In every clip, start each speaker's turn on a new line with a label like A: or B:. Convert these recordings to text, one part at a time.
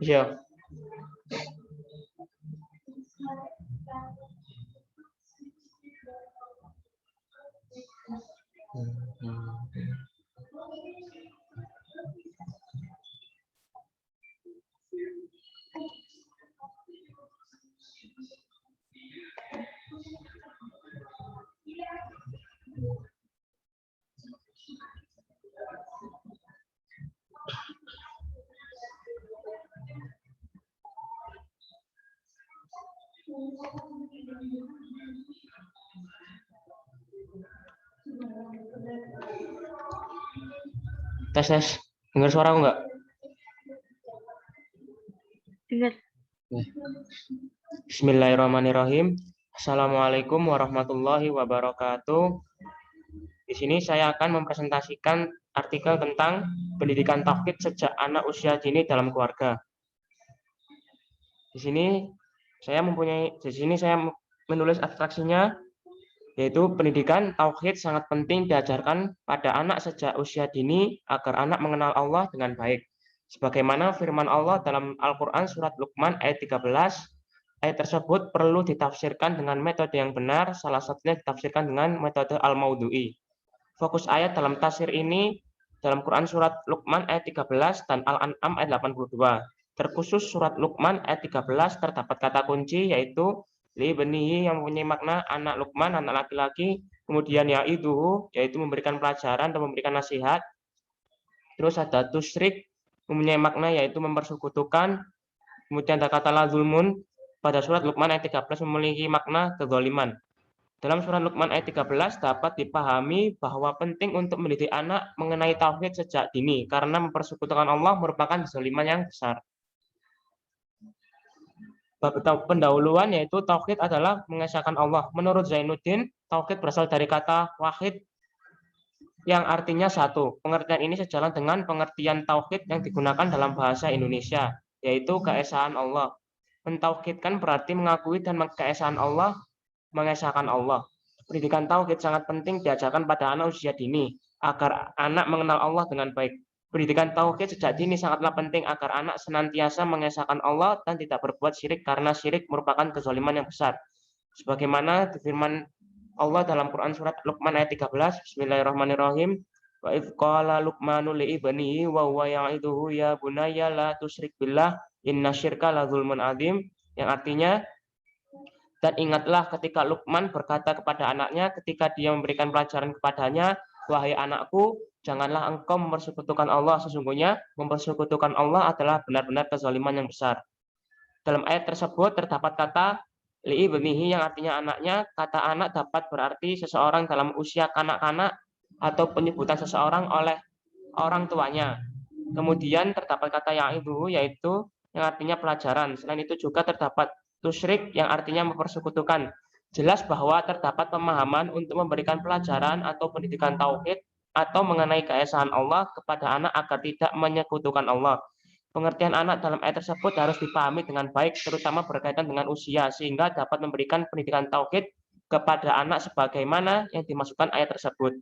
A: Iya. Tes. Dengar suara aku enggak?
B: Dengar.
A: Bismillahirrahmanirrahim. Assalamualaikum warahmatullahi wabarakatuh. Di sini saya akan mempresentasikan artikel tentang pendidikan tauhid sejak anak usia dini dalam keluarga. Di sini saya menulis abstraksinya, yaitu pendidikan tauhid sangat penting diajarkan pada anak sejak usia dini agar anak mengenal Allah dengan baik. Sebagaimana firman Allah dalam Al-Quran surat Luqman ayat 13, ayat tersebut perlu ditafsirkan dengan metode yang benar, salah satunya ditafsirkan dengan metode Al-Maudhu'i. Fokus ayat dalam tafsir ini dalam Quran surat Luqman ayat 13 dan Al-An'am ayat 82. Terkhusus surat Luqman ayat 13 terdapat kata kunci yaitu li benihi yang mempunyai makna anak Luqman, anak laki-laki, kemudian ya'iduhu yaitu memberikan pelajaran atau memberikan nasihat. Terus ada tusyrik mempunyai makna yaitu mempersekutukan. Kemudian ada kata la zulmun pada surat Luqman ayat 13 memiliki makna kezaliman. Dalam surat Luqman ayat 13 dapat dipahami bahwa penting untuk mendidik anak mengenai tauhid sejak dini karena mempersekutukan Allah merupakan kezaliman yang besar. Bab pendahuluan yaitu tauhid adalah mengesahkan Allah. Menurut Zainuddin, tauhid berasal dari kata wahid yang artinya satu. Pengertian ini sejalan dengan pengertian tauhid yang digunakan dalam bahasa Indonesia, yaitu keesaan Allah. Mentauhidkan berarti mengakui dan keesaan Allah, mengesahkan Allah. Pendidikan tauhid sangat penting diajarkan pada anak usia dini agar anak mengenal Allah dengan baik. Pendidikan tauhid sejak dini sangatlah penting agar anak senantiasa mengesahkan Allah dan tidak berbuat syirik karena syirik merupakan kezaliman yang besar. Sebagaimana firman Allah dalam Quran surat Luqman ayat 13, Bismillahirrahmanirrahim. Wa idz qala Luqmanu li ibnihi wa huwa ya'iduhu ya bunayya la tusyrik billah innasyirka la dzulmun adzim, yang artinya dan ingatlah ketika Luqman berkata kepada anaknya ketika dia memberikan pelajaran kepadanya, wahai anakku, janganlah engkau mempersekutukan Allah, sesungguhnya mempersekutukan Allah adalah benar-benar kezaliman yang besar. Dalam ayat tersebut terdapat kata li ibnihi yang artinya anaknya. Kata anak dapat berarti seseorang dalam usia kanak-kanak atau penyebutan seseorang oleh orang tuanya. Kemudian terdapat kata ya'iduhu yaitu yang artinya pelajaran. Selain itu juga terdapat tusyrik yang artinya mempersekutukan. Jelas bahwa terdapat pemahaman untuk memberikan pelajaran atau pendidikan tauhid atau mengenai keesaan Allah kepada anak agar tidak menyekutukan Allah. Pengertian anak dalam ayat tersebut harus dipahami dengan baik, terutama berkaitan dengan usia, sehingga dapat memberikan pendidikan tauhid kepada anak sebagaimana yang dimaksudkan ayat tersebut.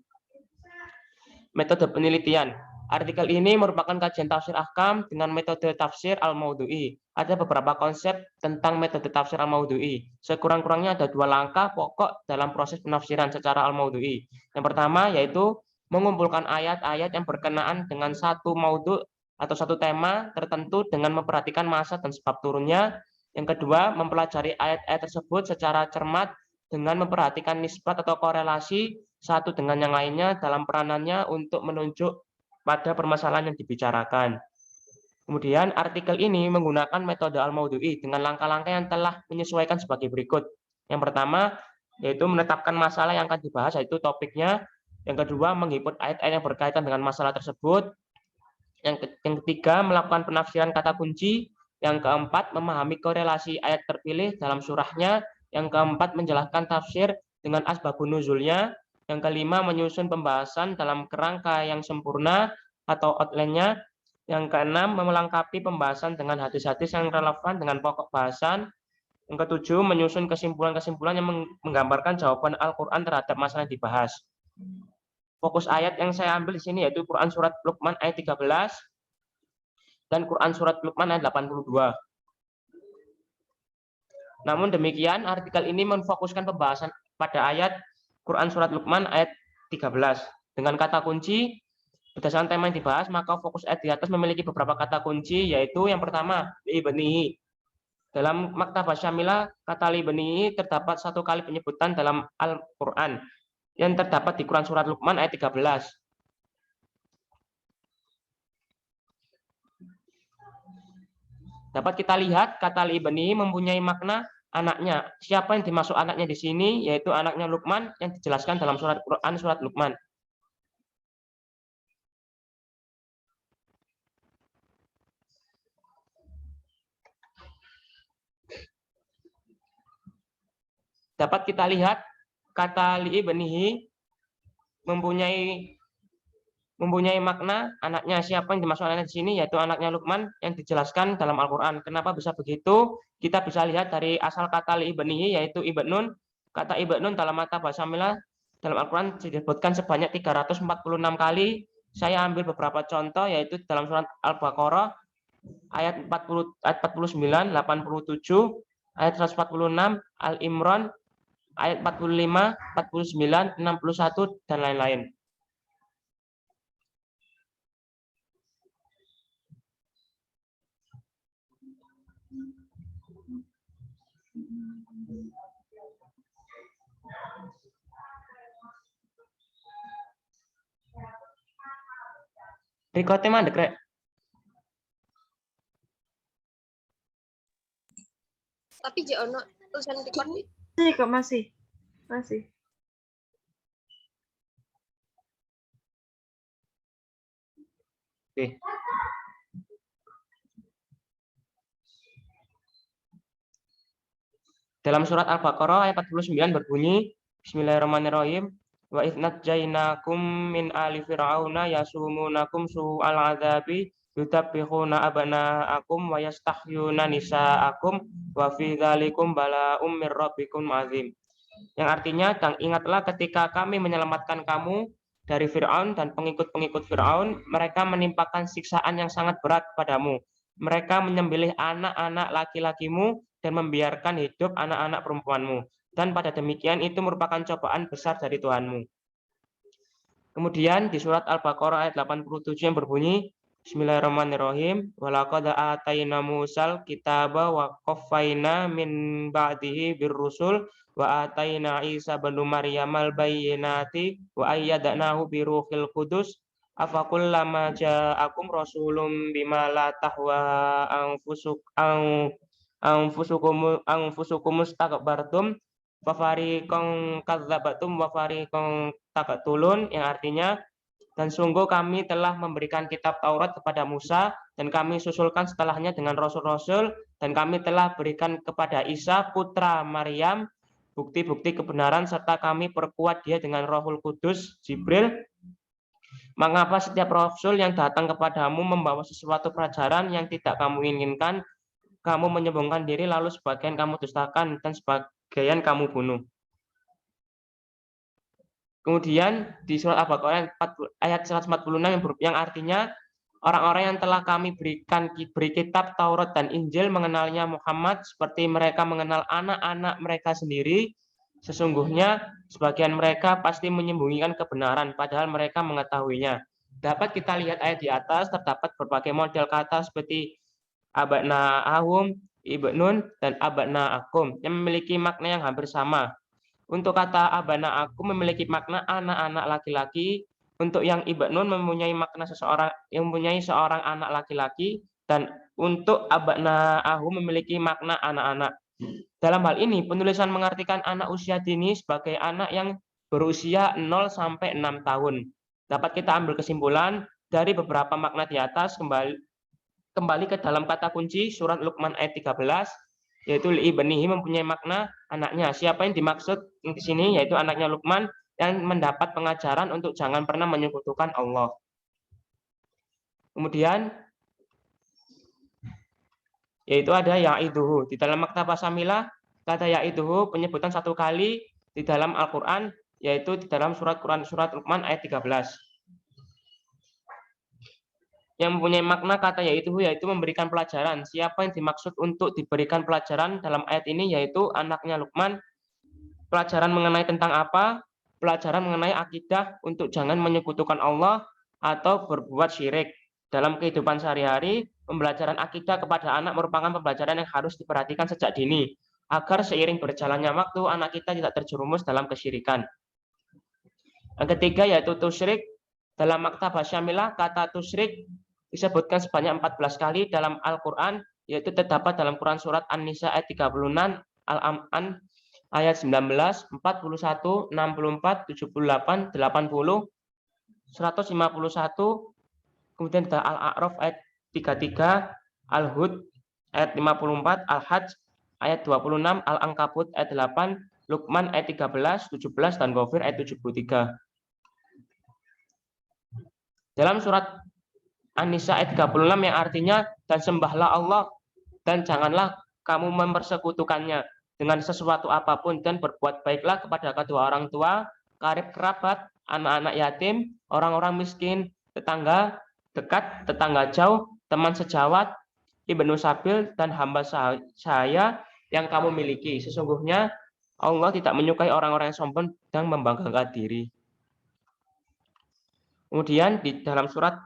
A: Metode penelitian. Artikel ini merupakan kajian tafsir ahkam dengan metode tafsir al-maudhu'i. Ada beberapa konsep tentang metode tafsir al-maudhu'i. Sekurang-kurangnya ada 2 langkah pokok dalam proses penafsiran secara al-maudhu'i. Yang pertama yaitu mengumpulkan ayat-ayat yang berkenaan dengan satu maudhu' atau satu tema tertentu dengan memperhatikan masa dan sebab turunnya. Yang kedua, mempelajari ayat-ayat tersebut secara cermat dengan memperhatikan nisbat atau korelasi satu dengan yang lainnya dalam peranannya untuk menunjuk pada permasalahan yang dibicarakan. Kemudian artikel ini menggunakan metode al-maudhu'i dengan langkah-langkah yang telah menyesuaikan sebagai berikut. Yang pertama yaitu menetapkan masalah yang akan dibahas, yaitu topiknya. Yang kedua, menginput ayat-ayat yang berkaitan dengan masalah tersebut. Yang ketiga, melakukan penafsiran kata kunci. Yang keempat, memahami korelasi ayat terpilih dalam surahnya. Yang keempat, menjelaskan tafsir dengan asbabun nuzulnya. Yang kelima, menyusun pembahasan dalam kerangka yang sempurna atau outline-nya. Yang keenam, melengkapi pembahasan dengan hadis-hadis yang relevan dengan pokok bahasan. Yang ketujuh, menyusun kesimpulan-kesimpulan yang menggambarkan jawaban Al-Quran terhadap masalah yang dibahas. Fokus ayat yang saya ambil di sini yaitu Quran surat Luqman ayat 13. dan Quran surat Luqman ayat 82. Namun demikian, artikel ini memfokuskan pembahasan pada ayat Quran surat Luqman ayat 13. Dengan kata kunci, berdasarkan tema yang dibahas, maka fokus ayat di atas memiliki beberapa kata kunci, yaitu yang pertama, li'ibnihi. Dalam Maktabah Syamilah, kata li'ibnihi terdapat satu kali penyebutan dalam Al-Quran, yang terdapat di Quran surat Luqman ayat 13. Dapat kita lihat kata li'ibnihi mempunyai makna anaknya. Siapa yang dimaksud anaknya di sini? Yaitu anaknya Luqman yang dijelaskan dalam surat Quran surat Luqman. Dapat kita lihat kata li'ibnihi mempunyai makna anaknya. Siapa yang dimaksud anaknya di sini? Yaitu anaknya Luqman yang dijelaskan dalam Al-Quran. Kenapa bisa begitu? Kita bisa lihat dari asal kata li'ibnihi, yaitu ibnun. Kata ibnun dalam mata bahasa Milah dalam Al-Quran disebutkan sebanyak 346 kali. Saya ambil beberapa contoh, yaitu dalam surat Al-Baqarah ayat 40, ayat 49, 87, ayat 146, Al-Imran ayat 45, 49, 61, dan lain-lain. Rekodnya mandek, Rek.
B: Tapi jono tulisan record
C: Masih kok, masih.
A: Oke. Dalam surat Al-Baqarah ayat 49 berbunyi, Bismillahirrahmanirrahim, wa idznat jainakum min ali fir'auna yasumunakum su'al adzabi yutabbihuna abna'akum wa yastahyuna nisa'akum wa fi dzalikum bala'um mir rabbikum azim. Yang artinya, dan ingatlah ketika kami menyelamatkan kamu dari Fir'aun dan pengikut-pengikut Fir'aun, mereka menimpakan siksaan yang sangat berat padamu. Mereka menyembelih anak-anak laki-lakimu dan membiarkan hidup anak-anak perempuanmu. Dan pada demikian itu merupakan cobaan besar dari Tuhanmu. Kemudian di surat Al-Baqarah ayat 87 yang berbunyi, Bismillahirrahmanirrahim, walaqad atayna Musal kitaba wa qaffayna min ba'dihi birrusul wa atayna Isa bin Maryam al-bayyinati wa ayyadnahu bi ruhil qudus afakullama ja'akum rasulun bima la tahwa anfusukum mustakbartum wa fariqan kadzabatum wa fariqan taqtulun, yang artinya, dan sungguh kami telah memberikan kitab Taurat kepada Musa dan kami susulkan setelahnya dengan rasul-rasul, dan kami telah berikan kepada Isa putra Maryam bukti-bukti kebenaran serta kami perkuat dia dengan Rohul Kudus Jibril. Mengapa setiap rasul yang datang kepadamu membawa sesuatu pelajaran yang tidak kamu inginkan, kamu menyombongkan diri, lalu sebagian kamu dustakan dan sebagian kamu bunuh. Kemudian di surat Al-Baqarah ayat 146 yang artinya, orang-orang yang telah kami beri kitab Taurat dan Injil mengenalnya Muhammad seperti mereka mengenal anak-anak mereka sendiri. Sesungguhnya sebagian mereka pasti menyembunyikan kebenaran padahal mereka mengetahuinya. Dapat kita lihat ayat di atas, terdapat berbagai model kata seperti abna ahum, ibnun, dan abna akum yang memiliki makna yang hampir sama. Untuk kata abana akum memiliki makna anak-anak laki-laki. Untuk yang ibnun mempunyai makna seseorang yang mempunyai seorang anak laki-laki, dan untuk abna ahum memiliki makna anak-anak. Dalam hal ini, penulisan mengartikan anak usia dini sebagai anak yang berusia 0 sampai 6 tahun. Dapat kita ambil kesimpulan dari beberapa makna di atas, kembali ke dalam kata kunci surat Luqman ayat 13, yaitu li'ibnihi mempunyai makna anaknya. Siapa yang dimaksud di sini? Yaitu anaknya Luqman yang mendapat pengajaran untuk jangan pernah menyekutukan Allah. Kemudian yaitu ada ya'iduhu. Di dalam Maktabah Syamilah, kata ya'iduhu penyebutan satu kali di dalam Al-Quran, yaitu di dalam surat Luqman ayat 13. yang mempunyai makna kata yaitu memberikan pelajaran. Siapa yang dimaksud untuk diberikan pelajaran dalam ayat ini yaitu anaknya Luqman. Pelajaran mengenai tentang apa? Pelajaran mengenai akidah untuk jangan menyekutukan Allah atau berbuat syirik. Dalam kehidupan sehari-hari, pembelajaran akidah kepada anak merupakan pembelajaran yang harus diperhatikan sejak dini, agar seiring berjalannya waktu, anak kita tidak terjerumus dalam kesyirikan. Yang ketiga yaitu tusyrik. Dalam Maktabah Syamilah, kata tusyrik disebutkan sebanyak 14 kali dalam Al-Quran, yaitu terdapat dalam Quran Surat An-Nisa ayat 36, Al-Am'an ayat 19, 41, 64, 78, 80, 151, kemudian ada Al-A'raf ayat 33, Al-Hud ayat 54, Al-Hajj ayat 26, Al-Ankabut ayat 8, Luqman ayat 13, 17, dan Ghafir ayat 73. Dalam surat An-Nisa ayat 36 yang artinya, dan sembahlah Allah dan janganlah kamu mempersekutukannya dengan sesuatu apapun, dan berbuat baiklah kepada kedua orang tua, karib kerabat, anak-anak yatim, orang-orang miskin, tetangga dekat, tetangga jauh, teman sejawat, ibnu sabil, dan hamba sahaya yang kamu miliki. Sesungguhnya Allah tidak menyukai orang-orang yang sombong dan membanggakan diri. Kemudian di dalam surat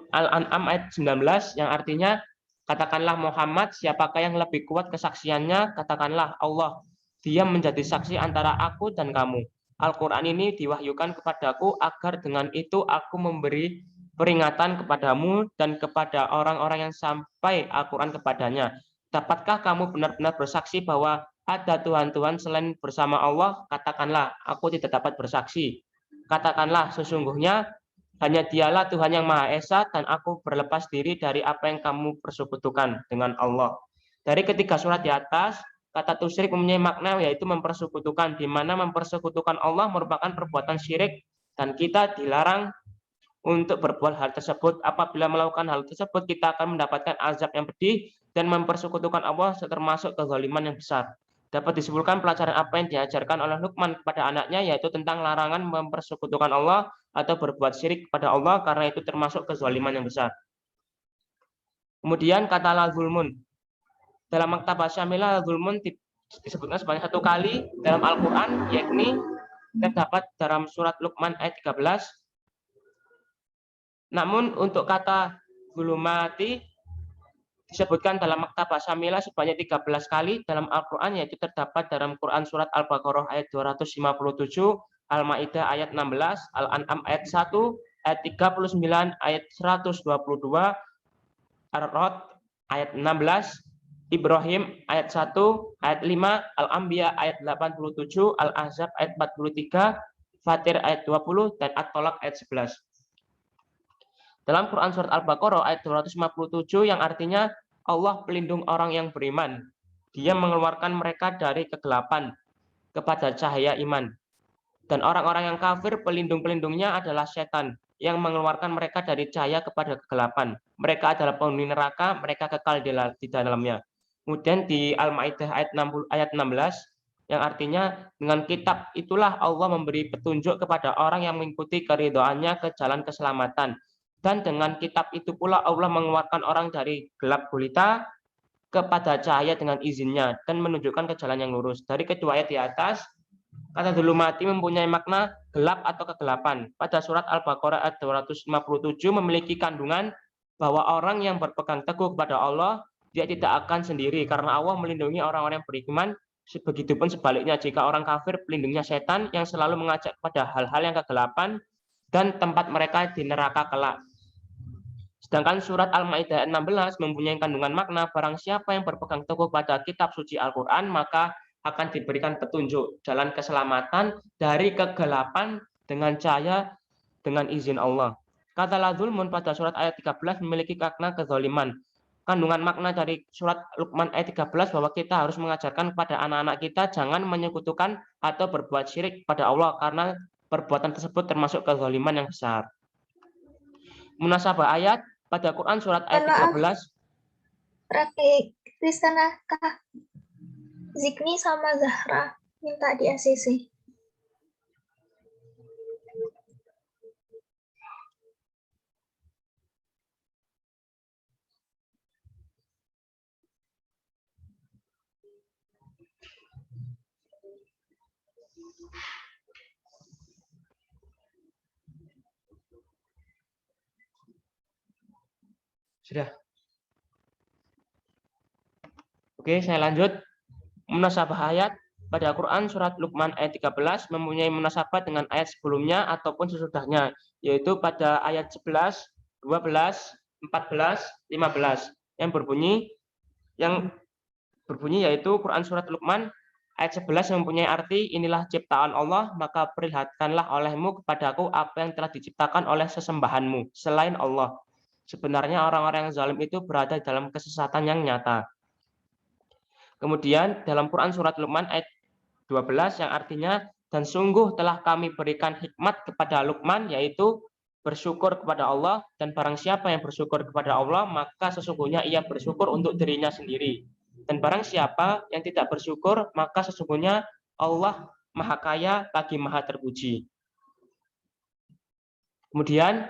A: Al-An'am ayat 19 yang artinya, katakanlah Muhammad, siapakah yang lebih kuat kesaksiannya? Katakanlah Allah. Dia menjadi saksi antara aku dan kamu. Al-Quran ini diwahyukan kepadaku agar dengan itu aku memberi peringatan kepadamu dan kepada orang-orang yang sampai Al-Quran kepadanya. Dapatkah kamu benar-benar bersaksi bahwa ada Tuhan-Tuhan selain bersama Allah? Katakanlah, aku tidak dapat bersaksi. Katakanlah, sesungguhnya hanya dialah Tuhan yang Maha Esa, dan aku berlepas diri dari apa yang kamu persekutukan dengan Allah. Dari ketiga surat di atas, kata tusyrik mempunyai makna yaitu mempersekutukan, di mana mempersekutukan Allah merupakan perbuatan syirik, dan kita dilarang untuk berbuat hal tersebut. Apabila melakukan hal tersebut, kita akan mendapatkan azab yang pedih, dan mempersekutukan Allah termasuk kezaliman yang besar. Dapat disimpulkan pelajaran apa yang diajarkan oleh Luqman kepada anaknya, yaitu tentang larangan mempersekutukan Allah atau berbuat syirik kepada Allah, karena itu termasuk kezaliman yang besar. Kemudian kata la-zulmun. Dalam Maktabah Syamilah, la-zulmun disebutkan sebanyak 1 kali dalam Al-Quran, yakni terdapat dalam surat Luqman ayat 13. Namun untuk kata zulumati disebutkan dalam Maktabah Syamilah sebanyak 13 kali dalam Al-Quran, yaitu terdapat dalam Quran Surat Al-Baqarah ayat 257, Al-Ma'idah ayat 16, Al-An'am ayat 1, ayat 39, ayat 122, Ar-Rod ayat 16, Ibrahim ayat 1, ayat 5, Al-Anbiya ayat 87, Al-Ahzab ayat 43, Fatir ayat 20, dan At-Tolak ayat 11. Dalam Quran Surat Al-Baqarah ayat 257 yang artinya Allah pelindung orang yang beriman. Dia mengeluarkan mereka dari kegelapan kepada cahaya iman. Dan orang-orang yang kafir pelindung-pelindungnya adalah setan yang mengeluarkan mereka dari cahaya kepada kegelapan. Mereka adalah penghuni neraka, mereka kekal di dalamnya. Kemudian di Al-Ma'idah ayat 16 yang artinya, dengan kitab itulah Allah memberi petunjuk kepada orang yang mengikuti keridhoannya ke jalan keselamatan. Dan dengan kitab itu pula Allah mengeluarkan orang dari gelap gulita kepada cahaya dengan izinnya dan menunjukkan ke jalan yang lurus. Dari kedua ayat di atas, kata zulumati mempunyai makna gelap atau kegelapan. Pada surat Al-Baqarah ayat 257 memiliki kandungan bahwa orang yang berpegang teguh kepada Allah, dia tidak akan sendiri karena Allah melindungi orang-orang yang beriman. Begitupun sebaliknya, jika orang kafir pelindungnya setan yang selalu mengajak pada hal-hal yang kegelapan dan tempat mereka di neraka kelak. Sedangkan surat Al-Ma'idah 16 mempunyai kandungan makna barang siapa yang berpegang teguh pada kitab suci Al-Quran maka akan diberikan petunjuk jalan keselamatan dari kegelapan dengan cahaya dengan izin Allah. Kata la-zulmun pada surat ayat 13 memiliki makna kezaliman. Kandungan makna dari surat Luqman ayat 13 bahwa kita harus mengajarkan kepada anak-anak kita jangan menyekutukan atau berbuat syirik pada Allah karena perbuatan tersebut termasuk kezaliman yang besar. Munasabah ayat pada Quran surat ayat 13.
D: Raffi Kristana Kak Zikni sama Zahra minta di ACC.
A: Sudah. Oke, saya lanjut. Munasabah ayat pada Quran surat Luqman ayat 13 mempunyai munasabah dengan ayat sebelumnya ataupun sesudahnya, yaitu pada ayat 11, 12, 14, 15 yang berbunyi yaitu Quran surat Luqman ayat 11 yang mempunyai arti, inilah ciptaan Allah, maka perlihatkanlah olehmu kepadaku apa yang telah diciptakan oleh sesembahanmu selain Allah. Sebenarnya orang-orang yang zalim itu berada dalam kesesatan yang nyata. Kemudian dalam Quran surat Luqman ayat 12 yang artinya, dan sungguh telah kami berikan hikmat kepada Luqman, yaitu bersyukur kepada Allah, dan barang siapa yang bersyukur kepada Allah maka sesungguhnya ia bersyukur untuk dirinya sendiri, dan barang siapa yang tidak bersyukur maka sesungguhnya Allah Maha Kaya lagi Maha Terpuji. Kemudian